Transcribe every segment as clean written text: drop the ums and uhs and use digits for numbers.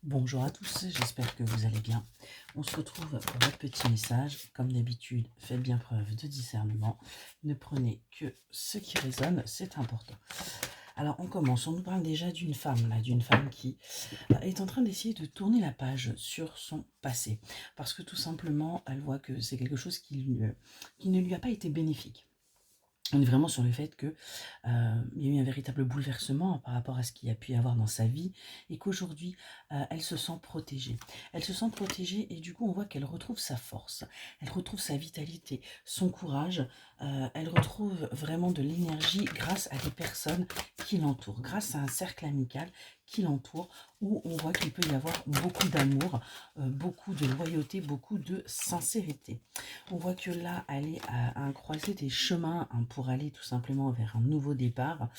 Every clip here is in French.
Bonjour à tous, j'espère que vous allez bien. On se retrouve pour votre petit message. Comme d'habitude, faites bien preuve de discernement. Ne prenez que ce qui résonne, c'est important. Alors on commence, on nous parle déjà d'une femme, là, d'une femme qui est en train d'essayer de tourner la page sur son passé. Parce que tout simplement, elle voit que c'est quelque chose qui ne lui a pas été bénéfique. On est vraiment sur le fait que, il y a eu un véritable bouleversement par rapport à ce qu'il y a pu y avoir dans sa vie et qu'aujourd'hui, elle se sent protégée. Elle se sent protégée et du coup, on voit qu'elle retrouve sa force, elle retrouve sa vitalité, son courage, elle retrouve vraiment de l'énergie grâce à des personnes qui l'entourent, grâce à un cercle amical qui l'entoure, où on voit qu'il peut y avoir beaucoup d'amour, beaucoup de loyauté, beaucoup de sincérité. On voit que là, elle est à un croisé des chemins hein, pour aller tout simplement vers un nouveau départ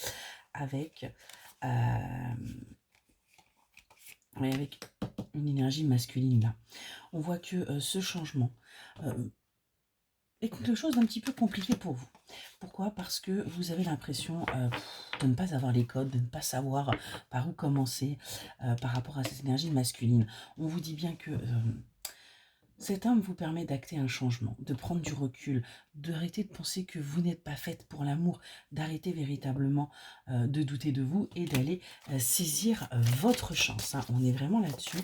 avec, euh, ouais, avec une énergie masculine là. On voit que ce changement est quelque chose d'un petit peu compliqué pour vous. Pourquoi? Parce que vous avez l'impression de ne pas avoir les codes, de ne pas savoir par où commencer par rapport à cette énergie masculine. On vous dit bien que cet homme vous permet d'acter un changement, de prendre du recul, d'arrêter de penser que vous n'êtes pas faite pour l'amour, d'arrêter véritablement de douter de vous et d'aller saisir votre chance. Hein. On est vraiment là-dessus.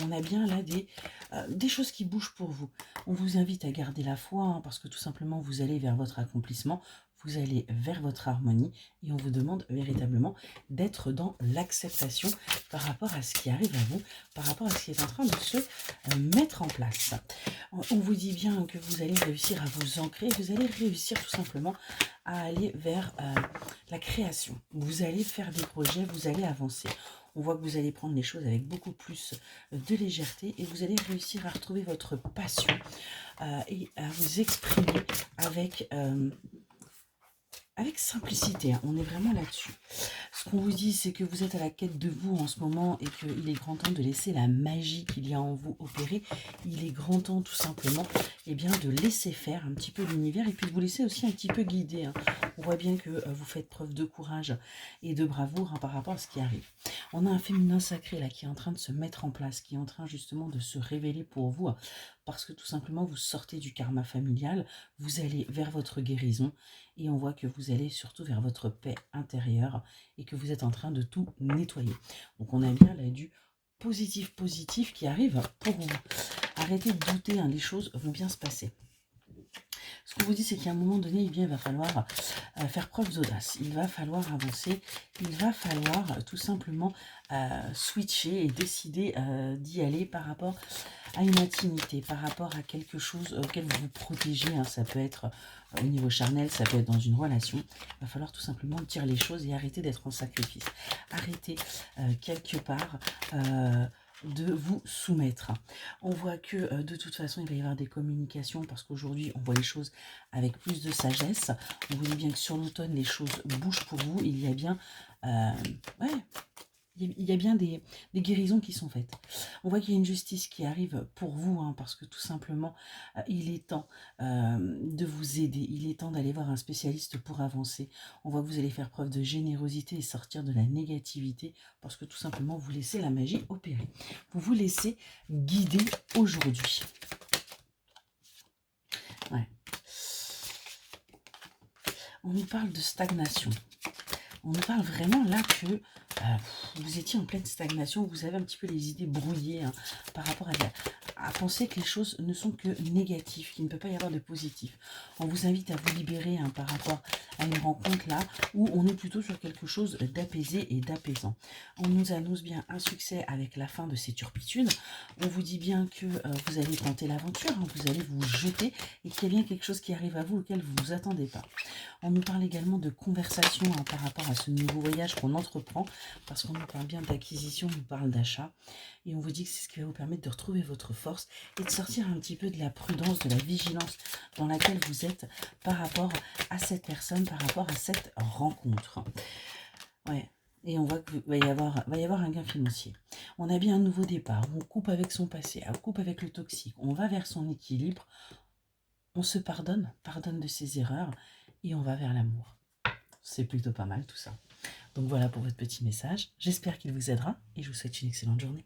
On a bien là des choses qui bougent pour vous. On vous invite à garder la foi hein, parce que tout simplement vous allez vers votre accomplissement. Vous allez vers votre harmonie et on vous demande véritablement d'être dans l'acceptation par rapport à ce qui arrive à vous, par rapport à ce qui est en train de se mettre en place. On vous dit bien que vous allez réussir à vous ancrer, vous allez réussir tout simplement à aller vers la création. Vous allez faire des projets, vous allez avancer. On voit que vous allez prendre les choses avec beaucoup plus de légèreté et vous allez réussir à retrouver votre passion et à vous exprimer avec simplicité. Hein. On est vraiment là-dessus. Ce qu'on vous dit, c'est que vous êtes à la quête de vous en ce moment et qu'il est grand temps de laisser la magie qu'il y a en vous opérer. Il est grand temps tout simplement de laisser faire un petit peu l'univers et puis de vous laisser aussi un petit peu guider. Hein. On voit bien que vous faites preuve de courage et de bravoure hein, par rapport à ce qui arrive. On a un féminin sacré là qui est en train de se mettre en place, qui est en train justement de se révéler pour vous parce que tout simplement vous sortez du karma familial, vous allez vers votre guérison et on voit que vous allez surtout vers votre paix intérieure et que vous êtes en train de tout nettoyer. Donc on a bien là du positif qui arrive pour vous. Arrêtez de douter, hein, les choses vont bien se passer. Ce qu'on vous dit, c'est qu'à un moment donné, il va falloir faire preuve d'audace. Il va falloir avancer. Il va falloir tout simplement switcher et décider d'y aller par rapport à une intimité, par rapport à quelque chose auquel vous vous protégez. Hein. Ça peut être au niveau charnel, ça peut être dans une relation. Il va falloir tout simplement dire les choses et arrêter d'être en sacrifice. Arrêter quelque part de vous soumettre. On voit que de toute façon, il va y avoir des communications parce qu'aujourd'hui, on voit les choses avec plus de sagesse. On vous dit bien que sur l'automne, les choses bougent pour vous. Il y a bien, ouais, il y a bien des guérisons qui sont faites. On voit qu'il y a une justice qui arrive pour vous, hein, parce que tout simplement, il est temps de vous aider. Il est temps d'aller voir un spécialiste pour avancer. On voit que vous allez faire preuve de générosité et sortir de la négativité, parce que tout simplement, vous laissez la magie opérer. Vous vous laissez guider aujourd'hui. Ouais. On nous parle de stagnation. On nous parle vraiment là que vous étiez en pleine stagnation, vous avez un petit peu les idées brouillées hein, par rapport à penser que les choses ne sont que négatives, qu'il ne peut pas y avoir de positif. On vous invite à vous libérer hein, par rapport à une rencontre là où on est plutôt sur quelque chose d'apaisé et d'apaisant. On nous annonce bien un succès avec la fin de ces turpitudes. On vous dit bien que vous allez tenter l'aventure, hein, vous allez vous jeter et qu'il y a bien quelque chose qui arrive à vous auquel vous ne vous attendez pas. On nous parle également de conversation hein, par rapport à ce nouveau voyage qu'on entreprend, parce qu'on nous parle bien d'acquisition, on nous parle d'achat, et on vous dit que c'est ce qui va vous permettre de retrouver votre force et de sortir un petit peu de la prudence, de la vigilance dans laquelle vous êtes par rapport à cette personne, par rapport à cette rencontre. Ouais. Et on voit qu'il va y avoir un gain financier. On a bien un nouveau départ, on coupe avec son passé, on coupe avec le toxique, on va vers son équilibre, on se pardonne de ses erreurs et on va vers l'amour. C'est plutôt pas mal tout ça. Donc voilà pour votre petit message. J'espère qu'il vous aidera et je vous souhaite une excellente journée.